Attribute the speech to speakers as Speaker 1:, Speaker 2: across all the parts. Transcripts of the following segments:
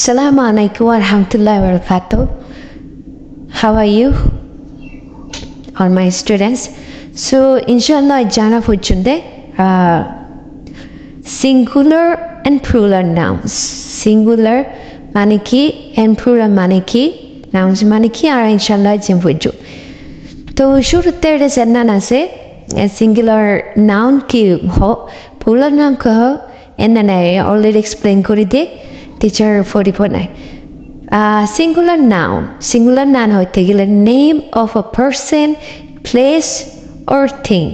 Speaker 1: Assalamu alaikum wa rahmatullahi wa barakatuh. How are you? All my students. So, inshallah, jana fuchunde singular and plural nouns. Singular maniki and plural maniki. Nouns maniki are inshallah jimfuju. তো শুরুতে এটা জানা আছে singular noun কি ho plural noun কি ho এনে নাই already explain করে দিয়ে টিচার ফরি পড়ায় singular noun হইতে গেলে name of a person place or thing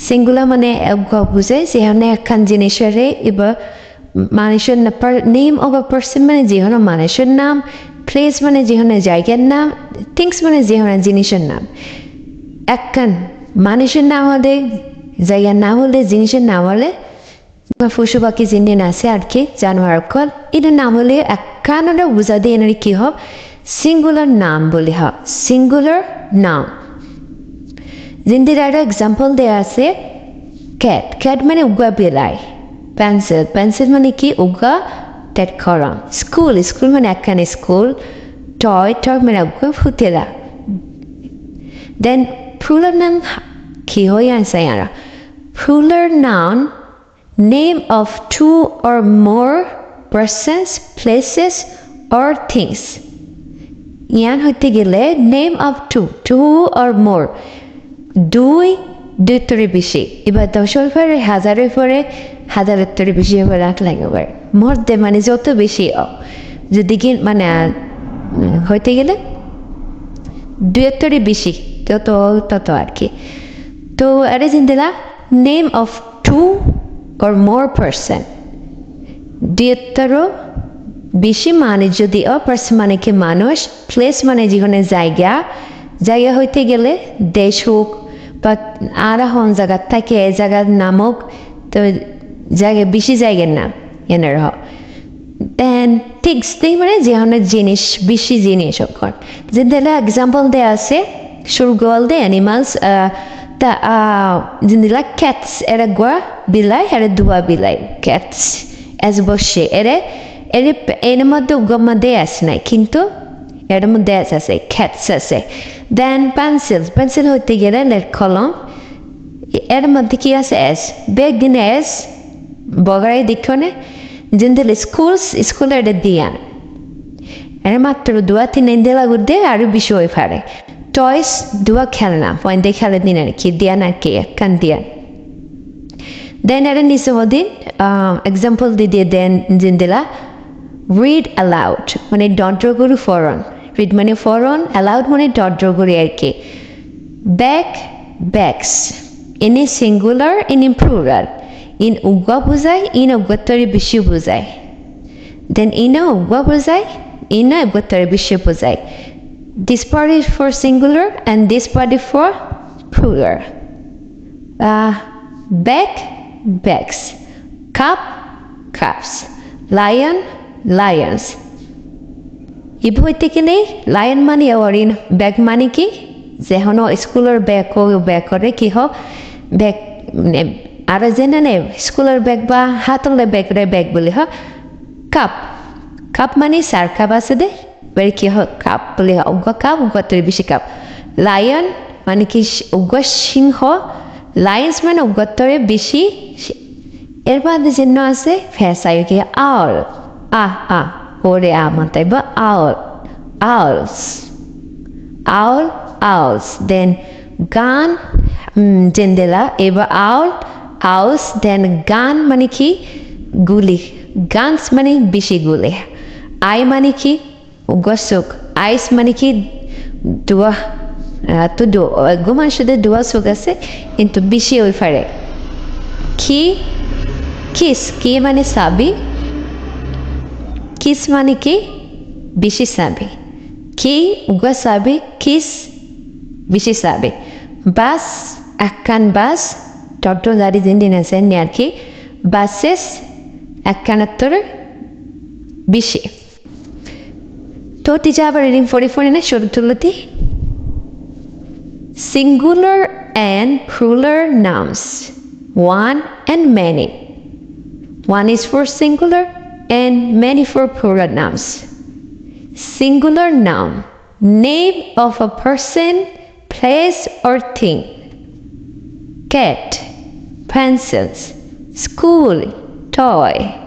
Speaker 1: singular মানে বুঝে যেখানে একখান জিনিসেরে এবার মানুষের নেম অফ আ পারসন মানে যেখানে মানুষের নাম প্লেস মানে যেখানে জায়গার নাম থিংস মানে যেখানে জিনিসের নাম একখান মানুষের নাম হলে জায়গার নাম হলে জিনিসের নাম হলে পশু পাখি জিনিস আছে আর কি জানোয়ার কল এটার নাম হলে একখান বোঝা দিয়ে এনার কি হব সিঙ্গুলার নাম বলে হয় সিঙ্গুলার নাম জিন্দির একটা এক্সাম্পল দেওয়া আছে ক্যাট মানে উগা বেলায় পেন্সিল মানে কি উগা টেট করা স্কুল মানে একখান স্কুল টয় মানে উগা ফুতেলা দেন plural noun কি হয় আছে ইয়ারা plural noun name of two or more persons places or things ইয়ান হইতে গেলে name of two or more দুইটার বেশি এবার 10 পরে হাজারের পরে হাজারের বেশি এবার রাখ লাগবে পারে মধ্যে মানে যত বেশি যদি কি মানে হইতে গেলে দুইটার বেশি তত আর কি তো আরে জিন্দেলা name of two or more person দুইটারও বেশি মানে যদি পার্সন মানে কি মানুষ প্লেস মানে যেখানে জায়গা হইতে গেলে দেশ হোক বা আর হন জায়গার থাকে এই জায়গার নামক তো জায়গা বেশি জায়গার নাম এনার হোক দেন থিংস মানে যেখানে জিনিস বেশি জিনিস ওখান যেটা এক্সাম্পল দেওয়া আছে সুরগোয়াল দে অ্যানিমালস তা জিনিলা ক্যাটস এরা গোয়া বিলাই এরা দুয়া বিলাই ক্যাটস এজ বসে এর মধ্যে উগমা দেয়া আছে নাই কিন্তু এর মধ্যে আছে ক্যাটস আছে দেন পেন্সিল হইতে গেলে লেট কলম এর মধ্যে কি আছে এস বেগ দিন এস বগড়াই দিক্ষণে জিন্দিল স্কুলের দিয়া এর মাত্র দুয়া তিন দিলা গুদে আরো বেশি হয়ে পারে টয়স দুয়া খেলনা পয়েন্টে খেলে দিন আর কি দিয়া না কি কান দিয়া দেন এর নিচে দিন এক্সাম্পল দিয়ে দেন জিন্দিলা রিড অ্যালাউড মানে ডন্ট্র গরু ফরন রিড মানে ফরন অ্যালাউড মানে ডন্ট্র গরু আর কি bags in a singular in plural in উগা বোঝায় ইন উগতরে বেশি বোঝায় দেন ইন উগা বোঝায় ইন উগতরে বেশি বোঝায় this part is for singular and this part is for plural bags cups lions ইব হইতে গেলে লায়ন মানে অরিন ব্যাগ মানে কি যেহন স্কুলের ব্যাগ করে কি হোক ব্যাগ আর জেনে নে স্কুলের ব্যাগ বা হাতলে ব্যাগ বলি হোক কাপ মানে সার কাপ আছে দে বের কি হোক কাপ বলে উগা বেশি কাপ লায়ন মানে কি উগা সিংহ লায়ন্স মানে উগতরে বেশি এর বাদে যেন আছে ফেসাই কি আউল ওরে মাতাই বা owls then গান জেন্দেলা এবার owls then গান মানে কি গুলি গানস মানে বেশি গুলি আই মানে কি উগসুক আইস মানে কি দোয়া তো গুমান শুধু দোয়া সুখ আছে কিন্তু বেশি ওই ফারে কি মানে সাবি কিস মানে কি বেশি সাবি কি উগা সাবি কিস বেশি সাবি বাস একখান বাস টটো গাড়ি দিন আছে আর কি বাসেস একখানাত্তর বেশি তো টিচার আবার রিডিং ফোনে না শুরু তুলতি singular and plural nouns one and many one is for singular and many for plural nouns. Singular noun, name of a person, place or thing. Cat, pencils, school, toy.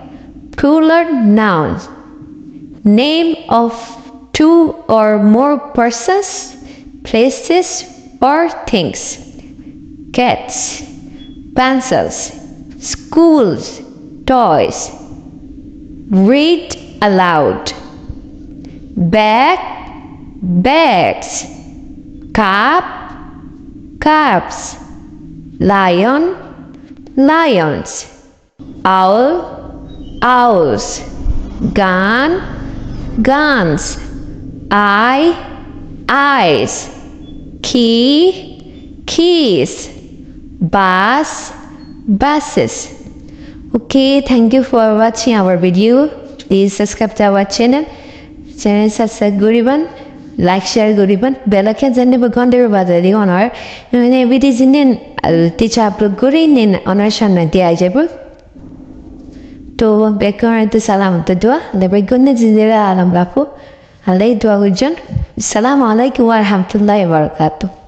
Speaker 1: Plural nouns, name of two or more persons, places or things. Cats, pencils, schools, toys. Read aloud. Bag, bags. Cup, cups. Lion, lions. Owl, owls. Gun, guns. Eye, eyes. Key, keys. Bus, buses. Okay, thank you for watching our video. Please subscribe to our channel. Channel subscribe guriban, like share guriban. Bell icon janne bagonde bazari honor. Nene video jinen teacher upload guri nin honor shanna dia jabo. To bekar to salam to dua. Lebai gonne jindira alam rafu. Alai dua hujan. Assalamu alaikum warahmatullahi wabarakatuh.